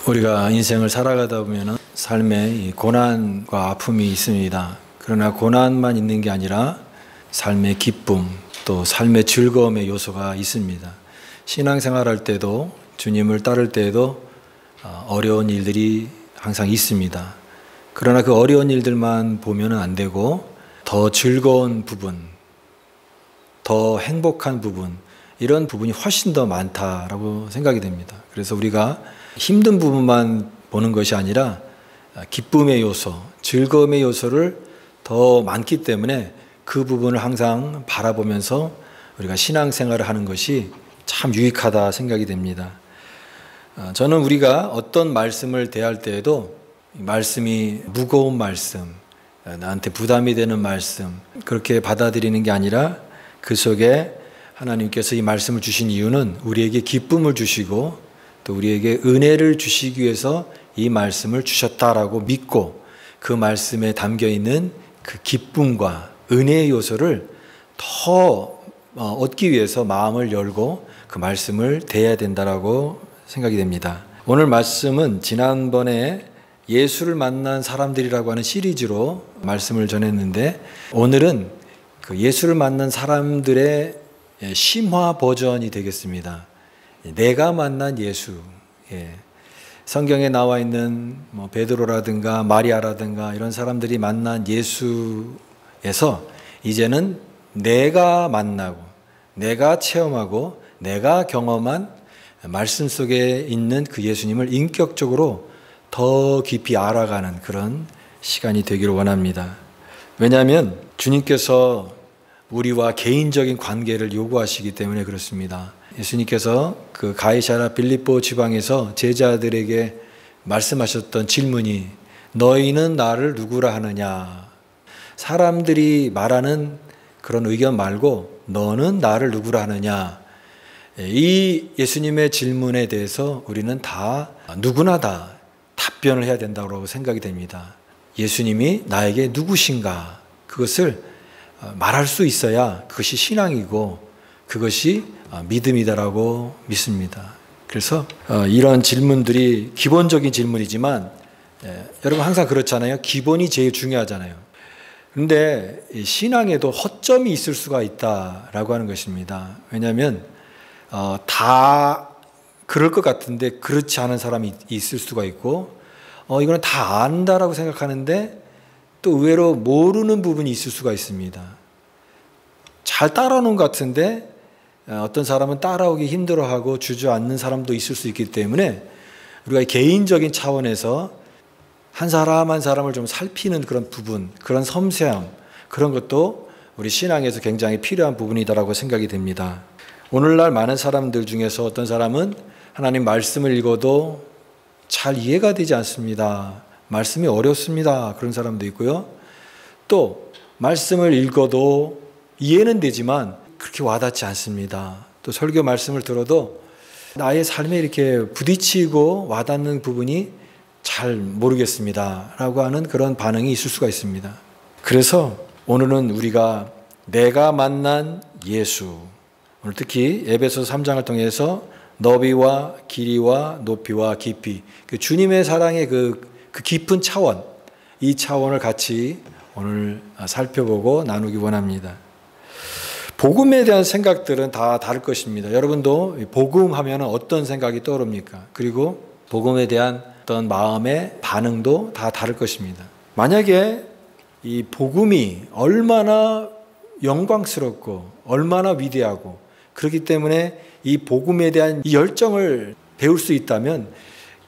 우리가 인생을 살아가다 보면 삶에 고난과 아픔이 있습니다. 그러나 고난만 있는 게 아니라 삶의 기쁨, 또 삶의 즐거움의 요소가 있습니다. 신앙생활할 때도 주님을 따를 때에도 어려운 일들이 항상 있습니다. 그러나 그 어려운 일들만 보면 안 되고 더 즐거운 부분, 더 행복한 부분, 이런 부분이 훨씬 더 많다라고 생각이 됩니다. 그래서 우리가 힘든 부분만 보는 것이 아니라 기쁨의 요소, 즐거움의 요소를 더 많기 때문에 그 부분을 항상 바라보면서 우리가 신앙생활을 하는 것이 참 유익하다 생각이 됩니다. 저는 우리가 어떤 말씀을 대할 때에도 말씀이 무거운 말씀, 나한테 부담이 되는 말씀, 그렇게 받아들이는 게 아니라 그 속에 하나님께서 이 말씀을 주신 이유는 우리에게 기쁨을 주시고 또 우리에게 은혜를 주시기 위해서 이 말씀을 주셨다라고 믿고 그 말씀에 담겨 있는 그 기쁨과 은혜의 요소를 더 얻기 위해서 마음을 열고 그 말씀을 대해야 된다라고 생각이 됩니다. 오늘 말씀은 지난번에 예수를 만난 사람들이라고 하는 시리즈로 말씀을 전했는데 오늘은 그 예수를 만난 사람들의 심화 버전이 되겠습니다. 내가 만난 예수. 성경에 나와 있는 베드로라든가 마리아라든가 이런 사람들이 만난 예수에서 이제는 내가 만나고 내가 체험하고 내가 경험한 말씀 속에 있는 그 예수님을 인격적으로 더 깊이 알아가는 그런 시간이 되기를 원합니다. 왜냐하면 주님께서 우리와 개인적인 관계를 요구하시기 때문에 그렇습니다. 예수님께서 그 가이사랴 빌립보 지방에서 제자들에게 말씀하셨던 질문이 너희는 나를 누구라 하느냐? 사람들이 말하는 그런 의견 말고 너는 나를 누구라 하느냐? 이 예수님의 질문에 대해서 우리는 다 누구나 다 답변을 해야 된다고 생각이 됩니다. 예수님이 나에게 누구신가? 그것을 말할 수 있어야 그것이 신앙이고 그것이 믿음이다라고 믿습니다. 그래서 이런 질문들이 기본적인 질문이지만 여러분 항상 그렇잖아요. 기본이 제일 중요하잖아요. 그런데 신앙에도 허점이 있을 수가 있다라고 하는 것입니다. 왜냐하면 다 그럴 것 같은데 그렇지 않은 사람이 있을 수가 있고 이거는 다 안다라고 생각하는데 또 의외로 모르는 부분이 있을 수가 있습니다. 잘 따라오는 것 같은데 어떤 사람은 따라오기 힘들어하고 주저앉는 사람도 있을 수 있기 때문에 우리가 개인적인 차원에서 한 사람 한 사람을 좀 살피는 그런 부분, 그런 섬세함, 그런 것도 우리 신앙에서 굉장히 필요한 부분이다라고 생각이 됩니다. 오늘날 많은 사람들 중에서 어떤 사람은 하나님 말씀을 읽어도 잘 이해가 되지 않습니다. 말씀이 어렵습니다. 그런 사람도 있고요. 또 말씀을 읽어도 이해는 되지만 그렇게 와닿지 않습니다. 또 설교 말씀을 들어도 나의 삶에 이렇게 부딪히고 와닿는 부분이 잘 모르겠습니다. 라고 하는 그런 반응이 있을 수가 있습니다. 그래서 오늘은 우리가 내가 만난 예수, 오늘 특히 에베소서 3장을 통해서 너비와 길이와 높이와 깊이, 그 주님의 사랑의 그 깊은 차원, 이 차원을 같이 오늘 살펴보고 나누기 원합니다. 복음에 대한 생각들은 다 다를 것입니다. 여러분도 복음 하면 어떤 생각이 떠오릅니까? 그리고 복음에 대한 어떤 마음의 반응도 다 다를 것입니다. 만약에 이 복음이 얼마나 영광스럽고 얼마나 위대하고 그렇기 때문에 이 복음에 대한 이 열정을 배울 수 있다면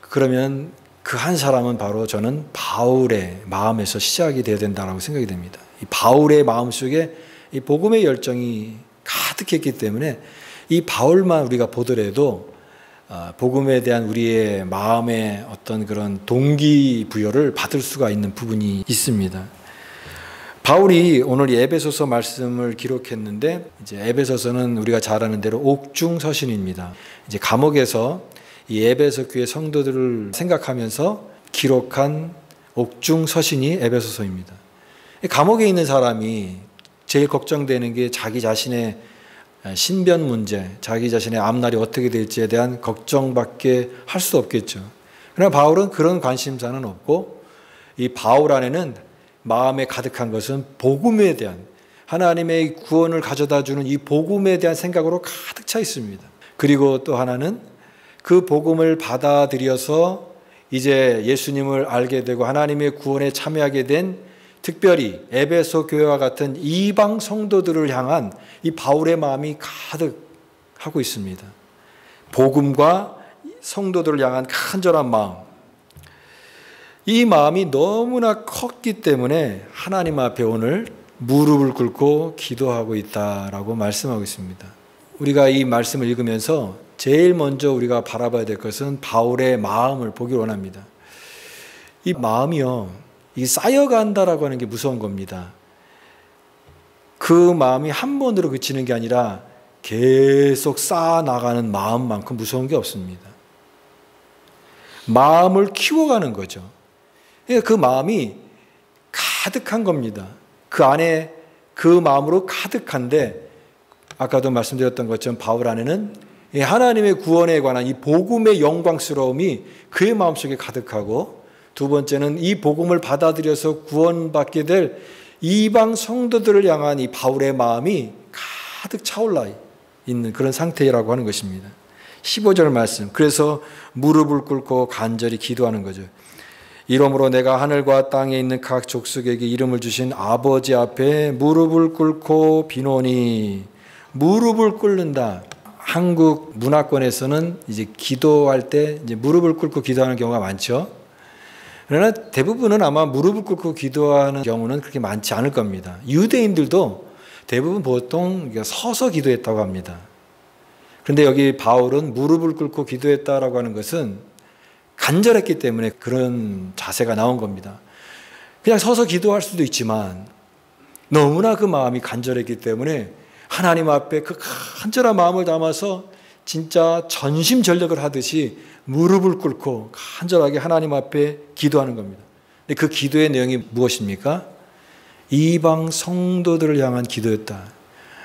그러면 그 한 사람은 바로 저는 바울의 마음에서 시작이 되어야 된다고 생각이 됩니다. 이 바울의 마음속에 이 복음의 열정이 가득했기 때문에 이 바울만 우리가 보더라도 복음에 대한 우리의 마음의 어떤 그런 동기부여를 받을 수가 있는 부분이 있습니다. 바울이 오늘 이 에베소서 말씀을 기록했는데 이제 에베소서는 우리가 잘 아는 대로 옥중서신입니다. 이제 감옥에서 이 에베소 교회 성도들을 생각하면서 기록한 옥중서신이 에베소서입니다. 감옥에 있는 사람이 제일 걱정되는 게 자기 자신의 신변 문제, 자기 자신의 앞날이 어떻게 될지에 대한 걱정밖에 할 수 없겠죠. 그러나 바울은 그런 관심사는 없고 이 바울 안에는 마음에 가득한 것은 복음에 대한 하나님의 구원을 가져다 주는 이 복음에 대한 생각으로 가득 차 있습니다. 그리고 또 하나는 그 복음을 받아들여서 이제 예수님을 알게 되고 하나님의 구원에 참여하게 된 특별히 에베소 교회와 같은 이방 성도들을 향한 이 바울의 마음이 가득하고 있습니다. 복음과 성도들을 향한 간절한 마음. 이 마음이 너무나 컸기 때문에 하나님 앞에 오늘 무릎을 꿇고 기도하고 있다라고 말씀하고 있습니다. 우리가 이 말씀을 읽으면서 제일 먼저 우리가 바라봐야 될 것은 바울의 마음을 보기 원합니다. 이 마음이요, 이 쌓여간다라고 하는 게 무서운 겁니다. 그 마음이 한 번으로 그치는 게 아니라 계속 쌓아나가는 마음만큼 무서운 게 없습니다. 마음을 키워가는 거죠. 그러니까 그 마음이 가득한 겁니다. 그 안에 그 마음으로 가득한데 아까도 말씀드렸던 것처럼 바울 안에는 하나님의 구원에 관한 이 복음의 영광스러움이 그의 마음속에 가득하고, 두 번째는 이 복음을 받아들여서 구원받게 될 이방 성도들을 향한 이 바울의 마음이 가득 차올라 있는 그런 상태라고 하는 것입니다. 15절 말씀. 그래서 무릎을 꿇고 간절히 기도하는 거죠. 이러므로 내가 하늘과 땅에 있는 각 족속에게 이름을 주신 아버지 앞에 무릎을 꿇고 비노니. 무릎을 꿇는다. 한국 문화권에서는 이제 기도할 때 이제 무릎을 꿇고 기도하는 경우가 많죠. 그러나 대부분은 아마 무릎을 꿇고 기도하는 경우는 그렇게 많지 않을 겁니다. 유대인들도 대부분 보통 서서 기도했다고 합니다. 그런데 여기 바울은 무릎을 꿇고 기도했다라고 하는 것은 간절했기 때문에 그런 자세가 나온 겁니다. 그냥 서서 기도할 수도 있지만 너무나 그 마음이 간절했기 때문에 하나님 앞에 그 간절한 마음을 담아서 진짜 전심전력을 하듯이 무릎을 꿇고 간절하게 하나님 앞에 기도하는 겁니다. 근데 그 기도의 내용이 무엇입니까? 이방 성도들을 향한 기도였다.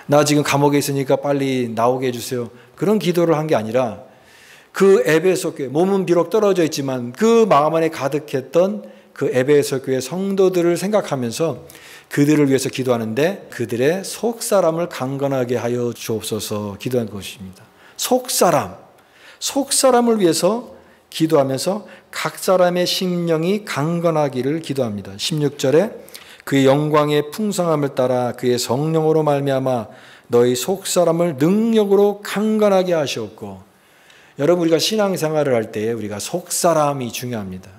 나 지금 감옥에 있으니까 빨리 나오게 해주세요. 그런 기도를 한 게 아니라 그 에베소 교회, 몸은 비록 떨어져 있지만 그 마음 안에 가득했던 그 에베소 교회 성도들을 생각하면서 그들을 위해서 기도하는데 그들의 속사람을 강건하게 하여 주옵소서 기도한 것입니다. 속사람을 위해서 기도하면서 각 사람의 심령이 강건하기를 기도합니다. 16절에 그의 영광의 풍성함을 따라 그의 성령으로 말미암아 너희 속사람을 능력으로 강건하게 하시옵고. 여러분, 우리가 신앙생활을 할 때 우리가 속사람이 중요합니다.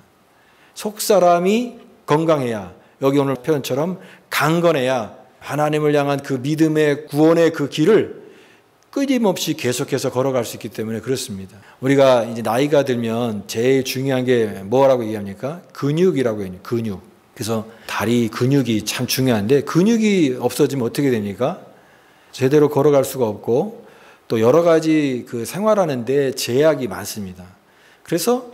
속사람이 건강해야, 여기 오늘 표현처럼 강건해야 하나님을 향한 그 믿음의 구원의 그 길을 끊임없이 계속해서 걸어갈 수 있기 때문에 그렇습니다. 우리가 이제 나이가 들면 제일 중요한 게 뭐라고 얘기합니까? 근육이라고 해요. 근육. 그래서 다리 근육이 참 중요한데 근육이 없어지면 어떻게 됩니까? 제대로 걸어갈 수가 없고 또 여러 가지 그 생활하는데 제약이 많습니다. 그래서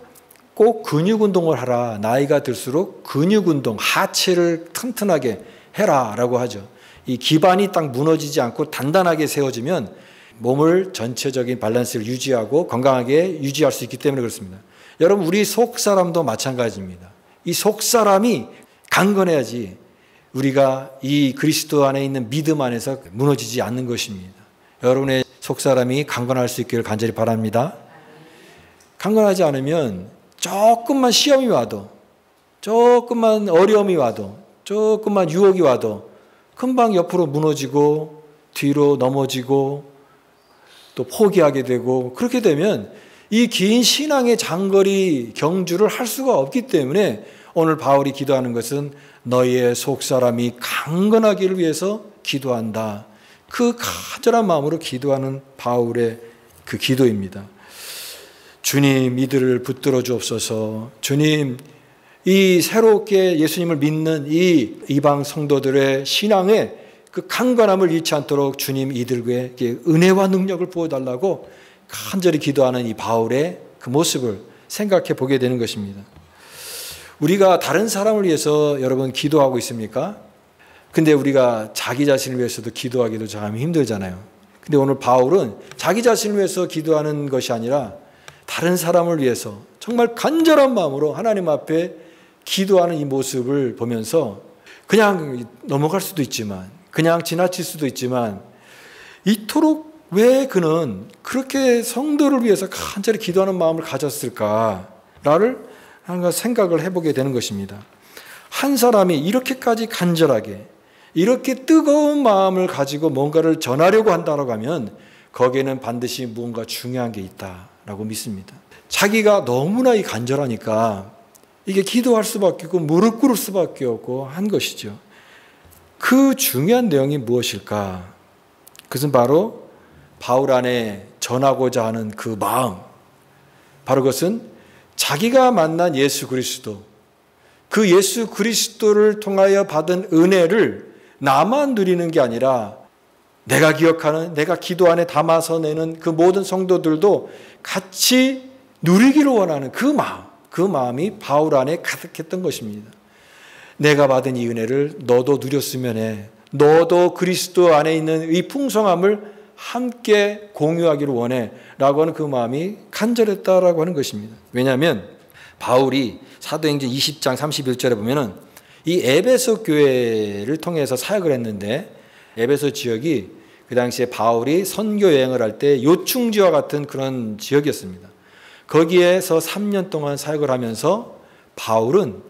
꼭 근육 운동을 하라. 나이가 들수록 근육 운동, 하체를 튼튼하게 해라라고 하죠. 이 기반이 딱 무너지지 않고 단단하게 세워지면 몸을 전체적인 밸런스를 유지하고 건강하게 유지할 수 있기 때문에 그렇습니다. 여러분, 우리 속사람도 마찬가지입니다. 이 속사람이 강건해야지 우리가 이 그리스도 안에 있는 믿음 안에서 무너지지 않는 것입니다. 여러분의 속사람이 강건할 수 있기를 간절히 바랍니다. 강건하지 않으면 조금만 시험이 와도, 조금만 어려움이 와도, 조금만 유혹이 와도 금방 옆으로 무너지고 뒤로 넘어지고 또 포기하게 되고, 그렇게 되면 이 긴 신앙의 장거리 경주를 할 수가 없기 때문에 오늘 바울이 기도하는 것은 너희의 속사람이 강건하기를 위해서 기도한다. 그 간절한 마음으로 기도하는 바울의 그 기도입니다. 주님, 이들을 붙들어 주옵소서. 주님, 이 새롭게 예수님을 믿는 이 이방 성도들의 신앙에 그 강건함을 잃지 않도록 주님 이들에게 은혜와 능력을 부어달라고 간절히 기도하는 이 바울의 그 모습을 생각해 보게 되는 것입니다. 우리가 다른 사람을 위해서 여러분 기도하고 있습니까? 근데 우리가 자기 자신을 위해서도 기도하기도 참 힘들잖아요. 근데 오늘 바울은 자기 자신을 위해서 기도하는 것이 아니라 다른 사람을 위해서, 정말 간절한 마음으로 하나님 앞에 기도하는 이 모습을 보면서 그냥 넘어갈 수도 있지만, 그냥 지나칠 수도 있지만, 이토록 왜 그는 그렇게 성도를 위해서 간절히 기도하는 마음을 가졌을까를 한가 생각을 해보게 되는 것입니다. 한 사람이 이렇게까지 간절하게, 이렇게 뜨거운 마음을 가지고 뭔가를 전하려고 한다고 하면 거기에는 반드시 무언가 중요한 게 있다라고 믿습니다. 자기가 너무나 간절하니까 이게 기도할 수밖에 없고 무릎 꿇을 수밖에 없고 한 것이죠. 그 중요한 내용이 무엇일까? 그것은 바로 바울 안에 전하고자 하는 그 마음, 바로 그것은 자기가 만난 예수 그리스도, 그 예수 그리스도를 통하여 받은 은혜를 나만 누리는 게 아니라 내가 기억하는, 내가 기도 안에 담아서 내는 그 모든 성도들도 같이 누리기를 원하는 그 마음이 바울 안에 가득했던 것입니다. 내가 받은 이 은혜를 너도 누렸으면 해. 너도 그리스도 안에 있는 이 풍성함을 함께 공유하기를 원해 라고 하는 그 마음이 간절했다라고 하는 것입니다. 왜냐하면 바울이 사도행전 20장 31절에 보면은 이 에베소 교회를 통해서 사역을 했는데, 에베소 지역이 그 당시에 바울이 선교 여행을 할 때 요충지와 같은 그런 지역이었습니다. 거기에서 3년 동안 사역을 하면서 바울은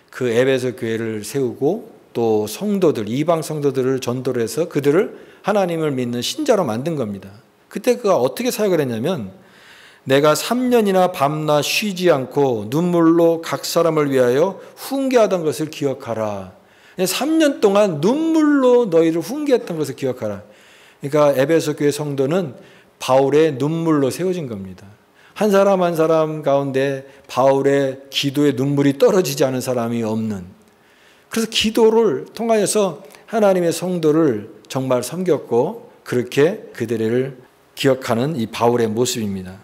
그 에베소 교회를 세우고 또 성도들, 이방 성도들을 전도를 해서 그들을 하나님을 믿는 신자로 만든 겁니다. 그때 그가 어떻게 사역을 했냐면, 내가 3년이나 밤낮 쉬지 않고 눈물로 각 사람을 위하여 훈계하던 것을 기억하라. 3년 동안 눈물로 너희를 훈계했던 것을 기억하라. 그러니까 에베소 교회 성도는 바울의 눈물로 세워진 겁니다. 한 사람 한 사람 가운데 바울의 기도에 눈물이 떨어지지 않은 사람이 없는, 그래서 기도를 통하여서 하나님의 성도를 정말 섬겼고 그렇게 그들을 기억하는 이 바울의 모습입니다.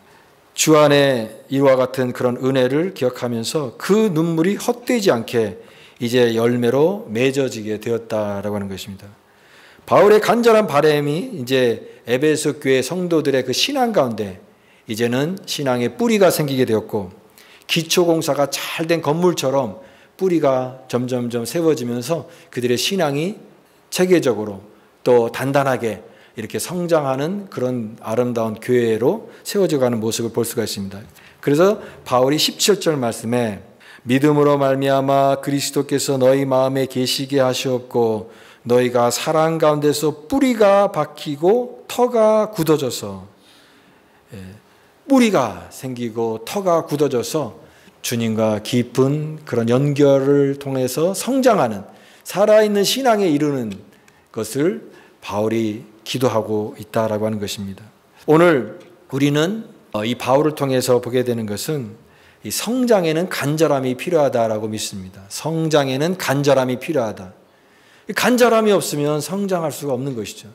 주 안에 이와 같은 그런 은혜를 기억하면서 그 눈물이 헛되지 않게 이제 열매로 맺어지게 되었다라고 하는 것입니다. 바울의 간절한 바람이 이제 에베소 교회 성도들의 그 신앙 가운데 이제는 신앙의 뿌리가 생기게 되었고, 기초공사가 잘 된 건물처럼 뿌리가 점점점 세워지면서 그들의 신앙이 체계적으로 또 단단하게 이렇게 성장하는 그런 아름다운 교회로 세워져가는 모습을 볼 수가 있습니다. 그래서 바울이 17절 말씀에 믿음으로 말미암아 그리스도께서 너희 마음에 계시게 하시옵고 너희가 사랑 가운데서 뿌리가 박히고 터가 굳어져서, 뿌리가 생기고 터가 굳어져서 주님과 깊은 그런 연결을 통해서 성장하는 살아있는 신앙에 이르는 것을 바울이 기도하고 있다라고 하는 것입니다. 오늘 우리는 이 바울을 통해서 보게 되는 것은 이 성장에는 간절함이 필요하다라고 믿습니다. 성장에는 간절함이 필요하다. 간절함이 없으면 성장할 수가 없는 것이죠.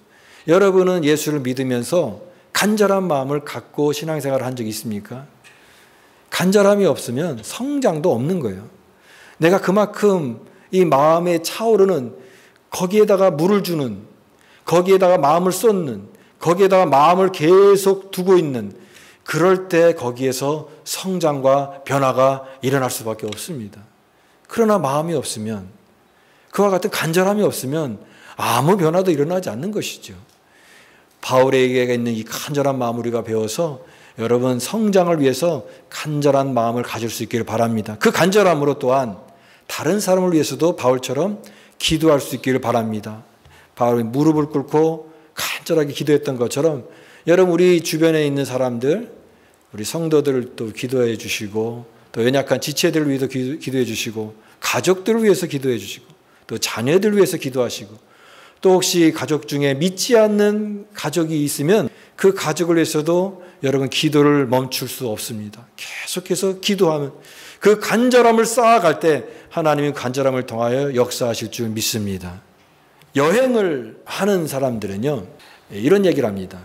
여러분은 예수를 믿으면서 간절한 마음을 갖고 신앙생활을 한 적이 있습니까? 간절함이 없으면 성장도 없는 거예요. 내가 그만큼 이 마음에 차오르는, 거기에다가 물을 주는, 거기에다가 마음을 쏟는, 거기에다가 마음을 계속 두고 있는, 그럴 때 거기에서 성장과 변화가 일어날 수밖에 없습니다. 그러나 마음이 없으면, 그와 같은 간절함이 없으면 아무 변화도 일어나지 않는 것이죠. 바울에게 있는 이 간절한 마음을 우리가 배워서 여러분 성장을 위해서 간절한 마음을 가질 수 있기를 바랍니다. 그 간절함으로 또한 다른 사람을 위해서도 바울처럼 기도할 수 있기를 바랍니다. 바울이 무릎을 꿇고 간절하게 기도했던 것처럼 여러분 우리 주변에 있는 사람들, 우리 성도들을 또 기도해 주시고, 또 연약한 지체들을 위해서 기도해 주시고, 가족들을 위해서 기도해 주시고, 또 자녀들을 위해서 기도하시고, 또 혹시 가족 중에 믿지 않는 가족이 있으면 그 가족을 위해서도 여러분 기도를 멈출 수 없습니다. 계속해서 기도하면 그 간절함을 쌓아갈 때 하나님이 간절함을 통하여 역사하실 줄 믿습니다. 여행을 하는 사람들은요, 이런 얘기를 합니다.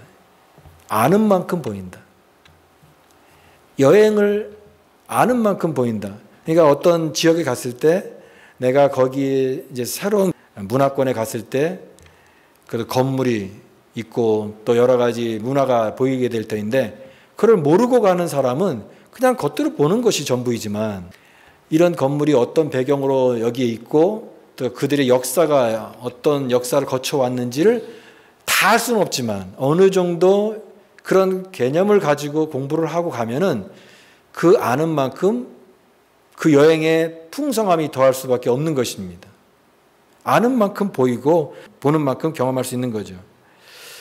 아는 만큼 보인다. 여행을 아는 만큼 보인다. 그러니까 어떤 지역에 갔을 때 내가 거기에 이제 새로운 문화권에 갔을 때 그 건물이 있고 또 여러 가지 문화가 보이게 될 터인데, 그걸 모르고 가는 사람은 그냥 겉으로 보는 것이 전부이지만 이런 건물이 어떤 배경으로 여기에 있고 또 그들의 역사가 어떤 역사를 거쳐왔는지를 다 알 수는 없지만 어느 정도 그런 개념을 가지고 공부를 하고 가면은 그 아는 만큼 그 여행의 풍성함이 더할 수밖에 없는 것입니다. 아는 만큼 보이고 보는 만큼 경험할 수 있는 거죠.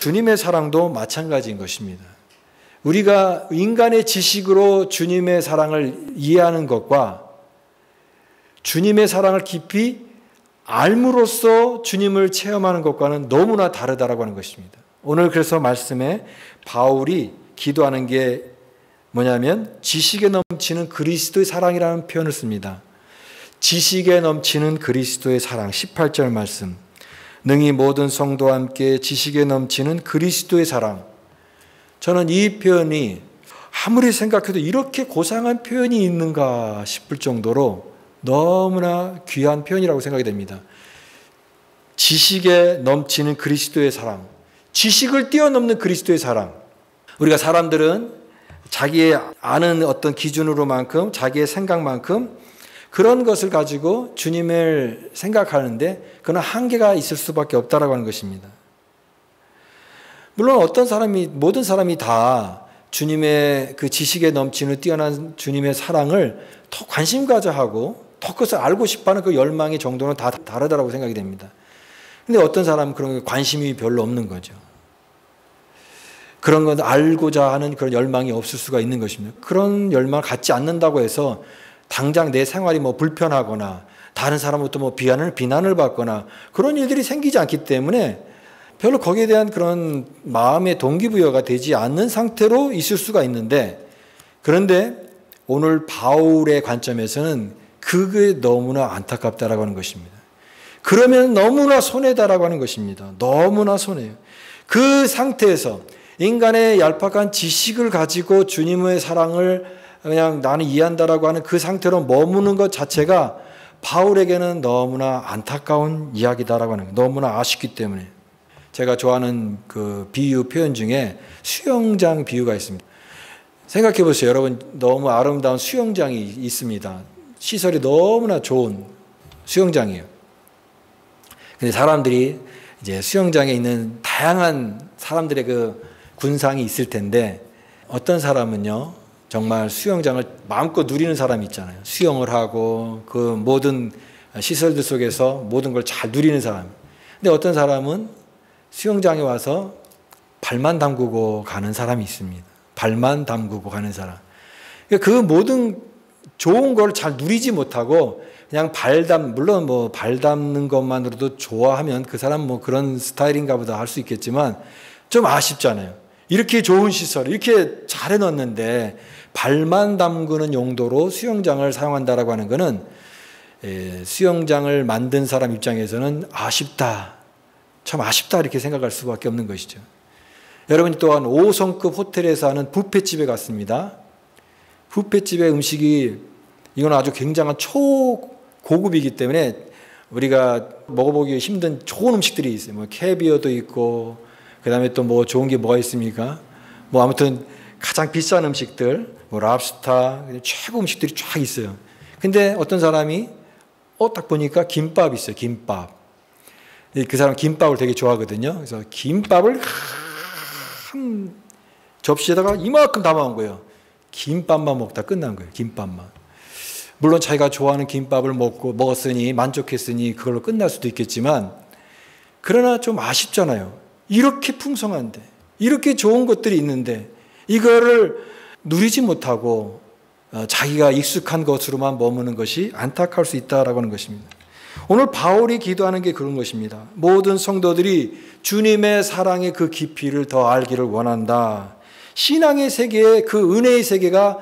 주님의 사랑도 마찬가지인 것입니다. 우리가 인간의 지식으로 주님의 사랑을 이해하는 것과 주님의 사랑을 깊이 알므로써 주님을 체험하는 것과는 너무나 다르다라고 하는 것입니다. 오늘 그래서 말씀에 바울이 기도하는 게 뭐냐면 지식에 넘치는 그리스도의 사랑이라는 표현을 씁니다. 지식에 넘치는 그리스도의 사랑. 18절 말씀. 능히 모든 성도와 함께 지식에 넘치는 그리스도의 사랑. 저는 이 표현이 아무리 생각해도 이렇게 고상한 표현이 있는가 싶을 정도로 너무나 귀한 표현이라고 생각이 됩니다. 지식에 넘치는 그리스도의 사랑. 지식을 뛰어넘는 그리스도의 사랑. 우리가 사람들은 자기의 아는 어떤 기준으로만큼 자기의 생각만큼 그런 것을 가지고 주님을 생각하는데 그건 한계가 있을 수밖에 없다라고 하는 것입니다. 물론 모든 사람이 다 주님의 그 지식에 넘치는 뛰어난 주님의 사랑을 더 관심 가져 하고 더 그것을 알고 싶어하는 그 열망의 정도는 다 다르다고 생각이 됩니다. 근데 어떤 사람은 그런 관심이 별로 없는 거죠. 그런 건 알고자 하는 그런 열망이 없을 수가 있는 것입니다. 그런 열망을 갖지 않는다고 해서 당장 내 생활이 불편하거나 다른 사람부터 비난을 받거나 그런 일들이 생기지 않기 때문에 별로 거기에 대한 그런 마음의 동기부여가 되지 않는 상태로 있을 수가 있는데, 그런데 오늘 바울의 관점에서는 그게 너무나 안타깝다라고 하는 것입니다. 그러면 너무나 손해다라고 하는 것입니다. 너무나 손해요. 그 상태에서 인간의 얄팍한 지식을 가지고 주님의 사랑을 그냥 나는 이해한다라고 하는 그 상태로 머무는 것 자체가 바울에게는 너무나 안타까운 이야기다라고 하는 거예요. 너무나 아쉽기 때문에. 제가 좋아하는 그 비유 표현 중에 수영장 비유가 있습니다. 생각해 보세요. 여러분, 너무 아름다운 수영장이 있습니다. 시설이 너무나 좋은 수영장이에요. 근데 사람들이 이제 수영장에 있는 다양한 사람들의 그 군상이 있을 텐데, 어떤 사람은요, 정말 수영장을 마음껏 누리는 사람이 있잖아요. 수영을 하고 그 모든 시설들 속에서 모든 걸 잘 누리는 사람. 근데 어떤 사람은 수영장에 와서 발만 담그고 가는 사람이 있습니다. 발만 담그고 가는 사람. 그 모든 좋은 걸 잘 누리지 못하고 그냥 물론 발 담는 것만으로도 좋아하면 그 사람 그런 스타일인가 보다 할 수 있겠지만 좀 아쉽잖아요. 이렇게 좋은 시설, 이렇게 잘 해놨는데 발만 담그는 용도로 수영장을 사용한다라고 하는 것은 수영장을 만든 사람 입장에서는 아쉽다. 참 아쉽다 이렇게 생각할 수밖에 없는 것이죠. 여러분이 또한 5성급 호텔에서 하는 뷔페집에 갔습니다. 뷔페집의 음식이 이건 아주 굉장한 초고급이기 때문에 우리가 먹어보기 힘든 좋은 음식들이 있어요. 캐비어도 있고 그 다음에 또 좋은 게 뭐가 있습니까? 아무튼 가장 비싼 음식들, 랍스타, 최고 음식들이 쫙 있어요. 근데 어떤 사람이 딱 보니까 김밥이 있어요. 김밥. 그 사람 김밥을 되게 좋아하거든요. 그래서 김밥을 한 접시에다가 이만큼 담아온 거예요. 김밥만 먹다 끝난 거예요. 김밥만. 물론 자기가 좋아하는 김밥을 먹었으니 만족했으니 그걸로 끝날 수도 있겠지만, 그러나 좀 아쉽잖아요. 이렇게 풍성한데, 이렇게 좋은 것들이 있는데 이거를 누리지 못하고 자기가 익숙한 것으로만 머무는 것이 안타까울 수 있다라고 하는 것입니다. 오늘 바울이 기도하는 게 그런 것입니다. 모든 성도들이 주님의 사랑의 그 깊이를 더 알기를 원한다. 신앙의 세계에 그 은혜의 세계가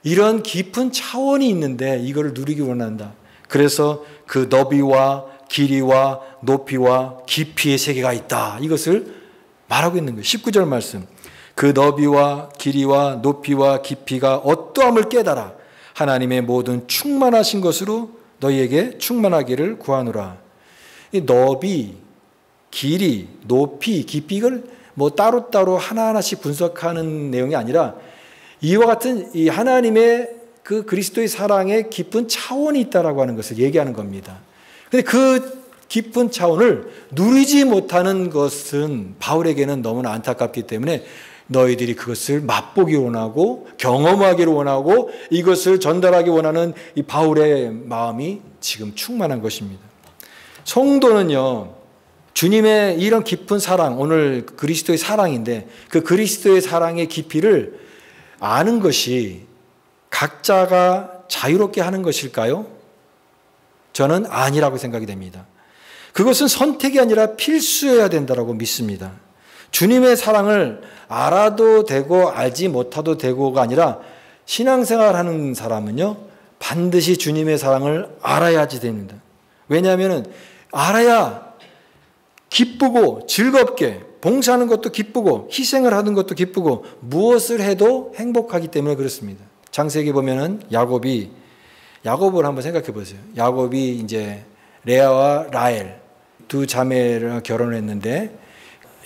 이런 깊은 차원이 있는데 이거를 누리기 원한다. 그래서 그 너비와 길이와 높이와 깊이의 세계가 있다. 이것을 말하고 있는 거예요. 19절 말씀. 그 너비와 길이와 높이와 깊이가 어떠함을 깨달아 하나님의 모든 충만하신 것으로 너희에게 충만하기를 구하노라. 이 너비, 길이, 높이, 깊이 이걸 따로따로 하나하나씩 분석하는 내용이 아니라 이와 같은 이 하나님의 그 그리스도의 사랑의 깊은 차원이 있다라고 하는 것을 얘기하는 겁니다. 근데 그 깊은 차원을 누리지 못하는 것은 바울에게는 너무나 안타깝기 때문에 너희들이 그것을 맛보기 원하고 경험하기를 원하고 이것을 전달하기 원하는 이 바울의 마음이 지금 충만한 것입니다. 성도는요, 주님의 이런 깊은 사랑, 오늘 그리스도의 사랑인데 그 그리스도의 사랑의 깊이를 아는 것이 각자가 자유롭게 하는 것일까요? 저는 아니라고 생각이 됩니다. 그것은 선택이 아니라 필수여야 된다고 믿습니다. 주님의 사랑을 알아도 되고 알지 못해도 되고가 아니라 신앙생활하는 사람은요, 반드시 주님의 사랑을 알아야지 됩니다. 왜냐하면 알아야 기쁘고 즐겁게 봉사하는 것도 기쁘고 희생을 하는 것도 기쁘고 무엇을 해도 행복하기 때문에 그렇습니다. 창세기 보면은 야곱을 한번 생각해 보세요. 야곱이 이제 레아와 라헬 두 자매를 결혼했는데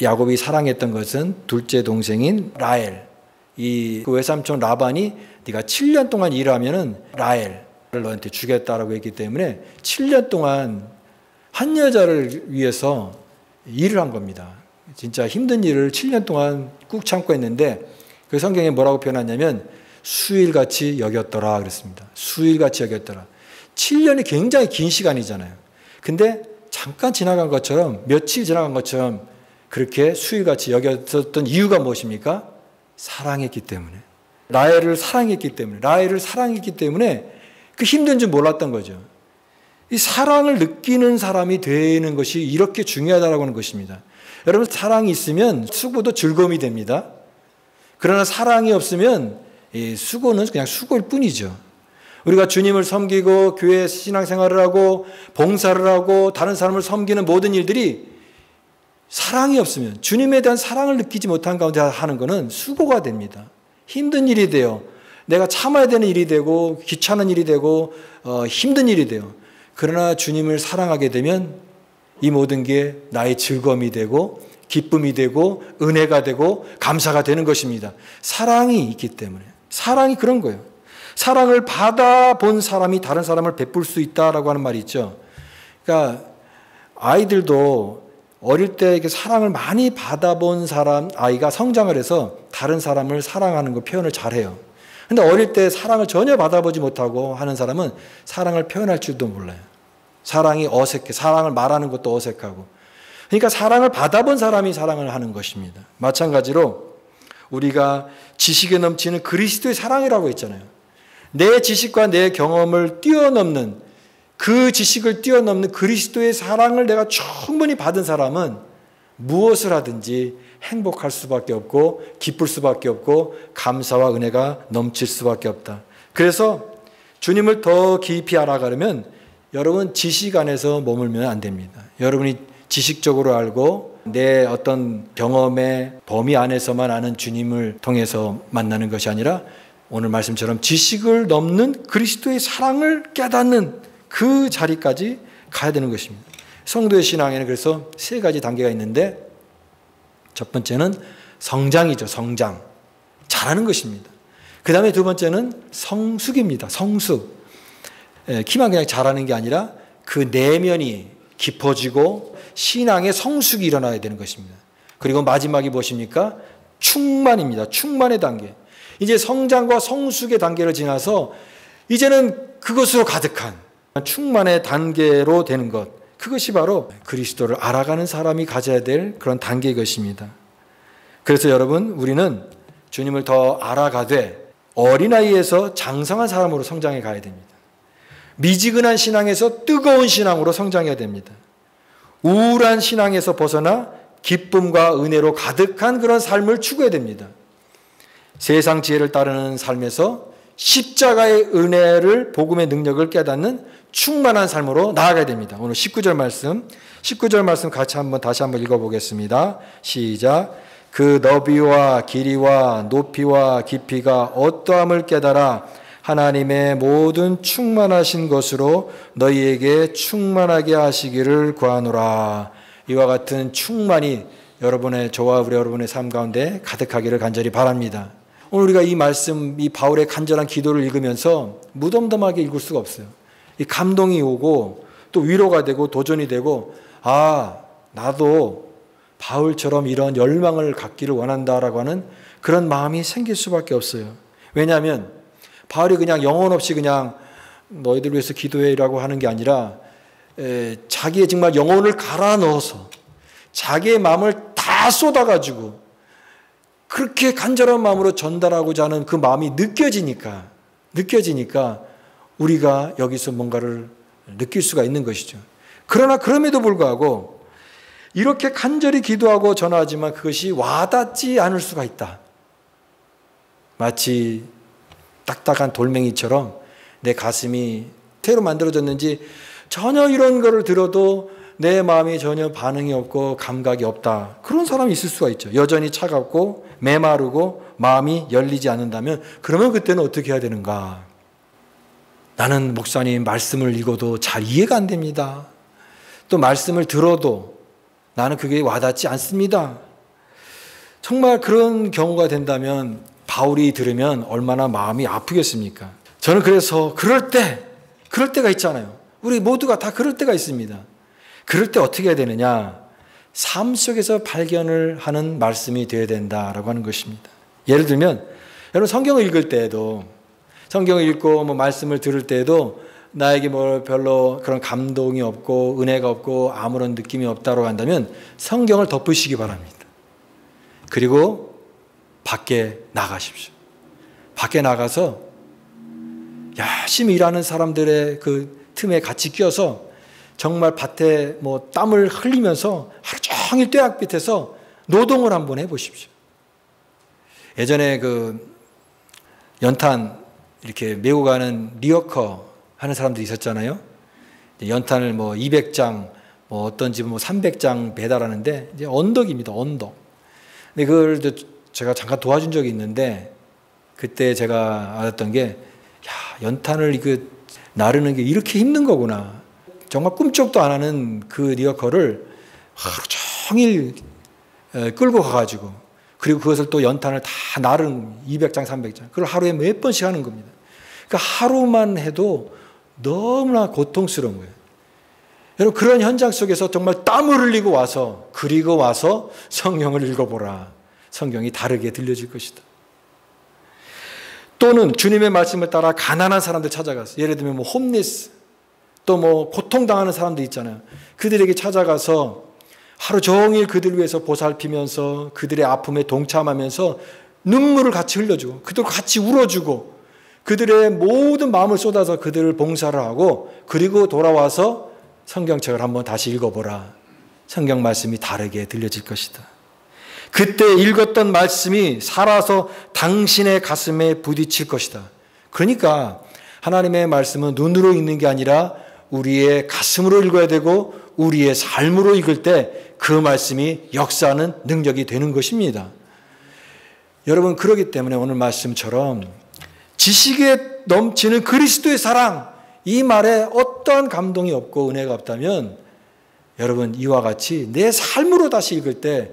야곱이 사랑했던 것은 둘째 동생인 라헬. 그 외삼촌 라반이 네가 7년 동안 일하면은 라헬을 너한테 주겠다라고 했기 때문에 7년 동안 한 여자를 위해서 일을 한 겁니다. 진짜 힘든 일을 7년 동안 꾹 참고 했는데 그 성경에 뭐라고 표현하냐면 수일같이 여겼더라 그랬습니다. 수일같이 여겼더라. 7년이 굉장히 긴 시간이잖아요. 근데 잠깐 지나간 것처럼 며칠 지나간 것처럼 그렇게 수일같이 여겼었던 이유가 무엇입니까? 사랑했기 때문에. 라헬을 사랑했기 때문에 그 힘든 줄 몰랐던 거죠. 이 사랑을 느끼는 사람이 되는 것이 이렇게 중요하다고 하는 것입니다. 여러분, 사랑이 있으면 수고도 즐거움이 됩니다. 그러나 사랑이 없으면 이 수고는 그냥 수고일 뿐이죠. 우리가 주님을 섬기고 교회 신앙생활을 하고 봉사를 하고 다른 사람을 섬기는 모든 일들이 사랑이 없으면, 주님에 대한 사랑을 느끼지 못한 가운데 하는 것은 수고가 됩니다. 힘든 일이 돼요. 내가 참아야 되는 일이 되고 귀찮은 일이 되고 힘든 일이 돼요. 그러나 주님을 사랑하게 되면 이 모든 게 나의 즐거움이 되고 기쁨이 되고 은혜가 되고 감사가 되는 것입니다. 사랑이 있기 때문에. 사랑이 그런 거예요. 사랑을 받아본 사람이 다른 사람을 베풀 수 있다라고 하는 말이 있죠. 그러니까 아이들도 어릴 때 이렇게 사랑을 많이 받아본 아이가 성장을 해서 다른 사람을 사랑하는 거 표현을 잘해요. 근데 어릴 때 사랑을 전혀 받아보지 못하고 하는 사람은 사랑을 표현할 줄도 몰라요. 사랑이 어색해. 사랑을 말하는 것도 어색하고. 그러니까 사랑을 받아본 사람이 사랑을 하는 것입니다. 마찬가지로 우리가 지식에 넘치는 그리스도의 사랑이라고 했잖아요. 내 지식과 내 경험을 뛰어넘는, 그 지식을 뛰어넘는 그리스도의 사랑을 내가 충분히 받은 사람은 무엇을 하든지 행복할 수밖에 없고 기쁠 수밖에 없고 감사와 은혜가 넘칠 수밖에 없다. 그래서 주님을 더 깊이 알아가려면 여러분 지식 안에서 머물면 안 됩니다. 여러분이 지식적으로 알고 내 어떤 경험의 범위 안에서만 아는 주님을 통해서 만나는 것이 아니라 오늘 말씀처럼 지식을 넘는 그리스도의 사랑을 깨닫는 그 자리까지 가야 되는 것입니다. 성도의 신앙에는 그래서 세 가지 단계가 있는데 첫 번째는 성장이죠. 성장. 잘하는 것입니다. 그 다음에 두 번째는 성숙입니다. 성숙. 키만 그냥 잘하는 게 아니라 그 내면이 깊어지고 신앙의 성숙이 일어나야 되는 것입니다. 그리고 마지막이 무엇입니까? 충만입니다. 충만의 단계. 이제 성장과 성숙의 단계를 지나서 이제는 그것으로 가득한 충만의 단계로 되는 것, 그것이 바로 그리스도를 알아가는 사람이 가져야 될 그런 단계인 것입니다. 그래서 여러분, 우리는 주님을 더 알아가되 어린아이에서 장성한 사람으로 성장해 가야 됩니다. 미지근한 신앙에서 뜨거운 신앙으로 성장해야 됩니다. 우울한 신앙에서 벗어나 기쁨과 은혜로 가득한 그런 삶을 추구해야 됩니다. 세상 지혜를 따르는 삶에서 십자가의 은혜를, 복음의 능력을 깨닫는 충만한 삶으로 나아가야 됩니다. 오늘 19절 말씀 다시 한번 읽어보겠습니다. 시작. 그 너비와 길이와 높이와 깊이가 어떠함을 깨달아 하나님의 모든 충만하신 것으로 너희에게 충만하게 하시기를 구하노라. 이와 같은 충만이 저와 여러분의 삶 가운데 가득하기를 간절히 바랍니다. 오늘 우리가 이 말씀, 이 바울의 간절한 기도를 읽으면서 무덤덤하게 읽을 수가 없어요. 이 감동이 오고 또 위로가 되고 도전이 되고, 아, 나도 바울처럼 이런 열망을 갖기를 원한다라고 하는 그런 마음이 생길 수밖에 없어요. 왜냐하면 바울이 그냥 영혼 없이 그냥 너희들 위해서 기도해라고 하는 게 아니라 자기의 정말 영혼을 갈아 넣어서 자기의 마음을 다 쏟아가지고 그렇게 간절한 마음으로 전달하고자 하는 그 마음이 느껴지니까 우리가 여기서 뭔가를 느낄 수가 있는 것이죠. 그러나 그럼에도 불구하고 이렇게 간절히 기도하고 전하지만 그것이 와닿지 않을 수가 있다. 마치 딱딱한 돌멩이처럼 내 가슴이 새로 만들어졌는지 전혀 이런 거를 들어도 내 마음이 전혀 반응이 없고 감각이 없다. 그런 사람이 있을 수가 있죠. 여전히 차갑고 메마르고 마음이 열리지 않는다면 그러면 그때는 어떻게 해야 되는가? 나는 목사님 말씀을 읽어도 잘 이해가 안 됩니다. 또 말씀을 들어도 나는 그게 와닿지 않습니다. 정말 그런 경우가 된다면 바울이 들으면 얼마나 마음이 아프겠습니까? 저는 그래서 그럴 때가 있잖아요. 우리 모두가 다 그럴 때가 있습니다. 그럴 때 어떻게 해야 되느냐? 삶 속에서 발견을 하는 말씀이 되어야 된다라고 하는 것입니다. 예를 들면 여러분 성경을 읽을 때에도 성경을 읽고 말씀을 들을 때에도 나에게 별로 그런 감동이 없고 은혜가 없고 아무런 느낌이 없다고 한다면 성경을 덮으시기 바랍니다. 그리고 밖에 나가십시오. 밖에 나가서 열심히 일하는 사람들의 그 틈에 같이 끼어서 정말 밭에 땀을 흘리면서 하루 종일 뙤약빛에서 노동을 한번 해보십시오. 예전에 그 연탄 이렇게 메고 가는 리어커 하는 사람들이 있었잖아요. 연탄을 200장, 어떤 집은 300장 배달하는데 이제 언덕입니다. 언덕. 근데 그걸 제가 잠깐 도와준 적이 있는데 그때 제가 알았던 게 연탄을 나르는 게 이렇게 힘든 거구나. 정말 꿈쩍도 안 하는 그 리어커를 하루 종일 끌고 가가지고 그리고 그것을 또 연탄을 다 나른 200장, 300장 그걸 하루에 몇 번씩 하는 겁니다. 그러니까 하루만 해도 너무나 고통스러운 거예요. 여러분 그런 현장 속에서 정말 땀을 흘리고 와서 그리고 와서 성경을 읽어보라. 성경이 다르게 들려질 것이다. 또는 주님의 말씀을 따라 가난한 사람들 찾아가서 예를 들면 홈리스 또 고통당하는 사람들 있잖아요. 그들에게 찾아가서 하루 종일 그들 위해서 보살피면서 그들의 아픔에 동참하면서 눈물을 같이 흘려주고 그들과 같이 울어주고 그들의 모든 마음을 쏟아서 그들을 봉사를 하고 그리고 돌아와서 성경책을 한번 다시 읽어보라. 성경 말씀이 다르게 들려질 것이다. 그때 읽었던 말씀이 살아서 당신의 가슴에 부딪힐 것이다. 그러니까 하나님의 말씀은 눈으로 읽는 게 아니라 우리의 가슴으로 읽어야 되고 우리의 삶으로 읽을 때 그 말씀이 역사하는 능력이 되는 것입니다. 여러분 그렇기 때문에 오늘 말씀처럼 지식에 넘치는 그리스도의 사랑 이 말에 어떤 감동이 없고 은혜가 없다면 여러분 이와 같이 내 삶으로 다시 읽을 때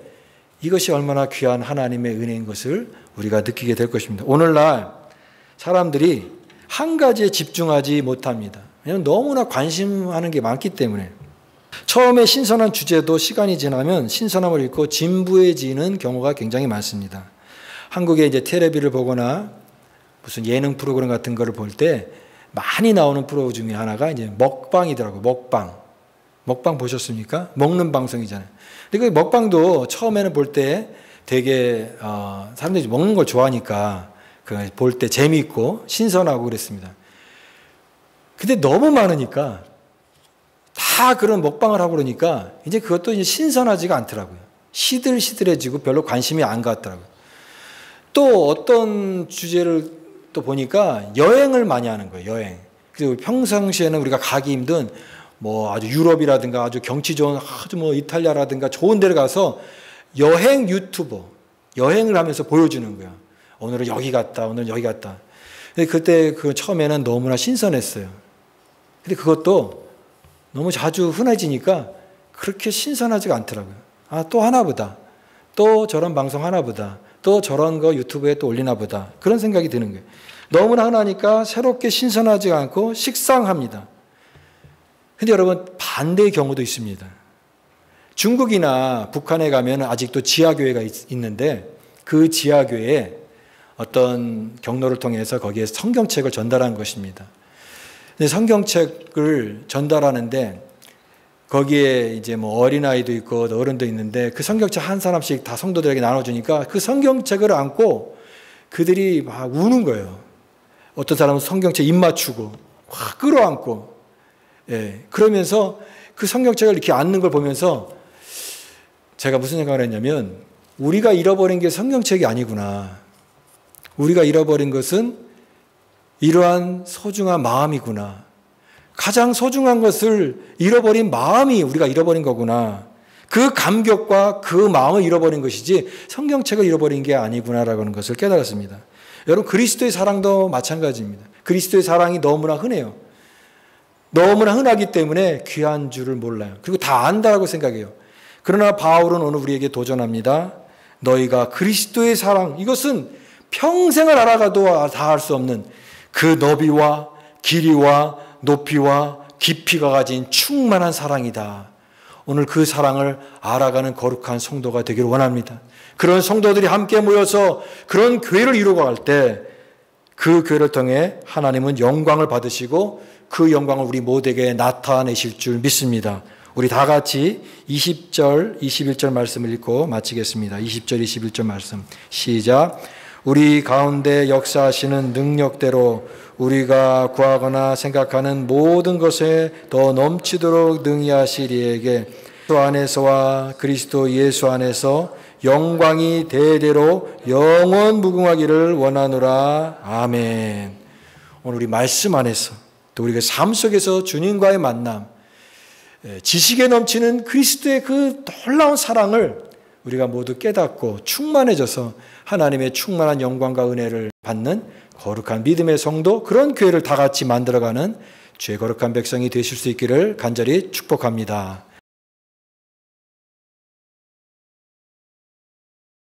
이것이 얼마나 귀한 하나님의 은혜인 것을 우리가 느끼게 될 것입니다. 오늘날 사람들이 한 가지에 집중하지 못합니다. 왜냐하면 너무나 관심하는 게 많기 때문에 처음에 신선한 주제도 시간이 지나면 신선함을 잃고 진부해지는 경우가 굉장히 많습니다. 한국에 이제 텔레비를 보거나 무슨 예능 프로그램 같은 거를 볼 때 많이 나오는 프로 중에 하나가 이제 먹방이더라고요. 먹방 보셨습니까? 먹는 방송이잖아요. 근데 그 먹방도 처음에는 볼 때 되게 사람들이 먹는 걸 좋아하니까 볼 때 재미있고 신선하고 그랬습니다. 근데 너무 많으니까 다 그런 먹방을 하고 그러니까 이제 그것도 이제 신선하지가 않더라고요. 시들시들해지고 별로 관심이 안 갔더라고요. 또 어떤 주제를 또 보니까 여행을 많이 하는 거예요. 여행. 그리고 평상시에는 우리가 가기 힘든 아주 유럽이라든가 아주 경치 좋은 아주 이탈리아라든가 좋은 데를 가서 여행 유튜버 여행을 하면서 보여주는 거야. 오늘은 여기 갔다. 오늘은 여기 갔다. 근데 그때 처음에는 너무나 신선했어요. 근데 그것도 너무 자주 흔해지니까 그렇게 신선하지가 않더라고요. 또 하나보다. 또 저런 방송 하나보다. 또 저런 거 유튜브에 또 올리나 보다. 그런 생각이 드는 거예요. 너무나 흔하니까 새롭게 신선하지 않고 식상합니다. 근데 여러분, 반대의 경우도 있습니다. 중국이나 북한에 가면 아직도 지하교회가 있는데 그 지하교회에 어떤 경로를 통해서 거기에 성경책을 전달한 것입니다. 근데 성경책을 전달하는데 거기에 이제 뭐 어린아이도 있고 어른도 있는데 그 성경책 한 사람씩 다 성도들에게 나눠주니까 그 성경책을 안고 그들이 막 우는 거예요. 어떤 사람은 성경책 입 맞추고 확 끌어안고, 예, 그러면서 그 성경책을 이렇게 안는 걸 보면서 제가 무슨 생각을 했냐면, 우리가 잃어버린 게 성경책이 아니구나. 우리가 잃어버린 것은 이러한 소중한 마음이구나. 가장 소중한 것을 잃어버린 마음이 우리가 잃어버린 거구나. 그 감격과 그 마음을 잃어버린 것이지 성경책을 잃어버린 게 아니구나라는 것을 깨달았습니다. 여러분, 그리스도의 사랑도 마찬가지입니다. 그리스도의 사랑이 너무나 흔해요. 너무나 흔하기 때문에 귀한 줄을 몰라요. 그리고 다 안다라고 생각해요. 그러나 바울은 오늘 우리에게 도전합니다. 너희가 그리스도의 사랑, 이것은 평생을 알아가도 다 알 수 없는 그 너비와 길이와 높이와 깊이가 가진 충만한 사랑이다. 오늘 그 사랑을 알아가는 거룩한 성도가 되기를 원합니다. 그런 성도들이 함께 모여서 그런 교회를 이루어갈 때 그 교회를 통해 하나님은 영광을 받으시고 그 영광을 우리 모두에게 나타내실 줄 믿습니다. 우리 다 같이 20절, 21절 말씀을 읽고 마치겠습니다. 20절, 21절 말씀 시작. 우리 가운데 역사하시는 능력대로 우리가 구하거나 생각하는 모든 것에 더 넘치도록 능히 하시리에게 그리스도 안에서와 그리스도 예수 안에서 영광이 대대로 영원 무궁하기를 원하노라. 아멘. 오늘 우리 말씀 안에서 또 우리가 삶 속에서 주님과의 만남, 지식에 넘치는 그리스도의 그 놀라운 사랑을 우리가 모두 깨닫고 충만해져서 하나님의 충만한 영광과 은혜를 받는 거룩한 믿음의 성도, 그런 교회를 다 같이 만들어가는 죄 거룩한 백성이 되실 수 있기를 간절히 축복합니다.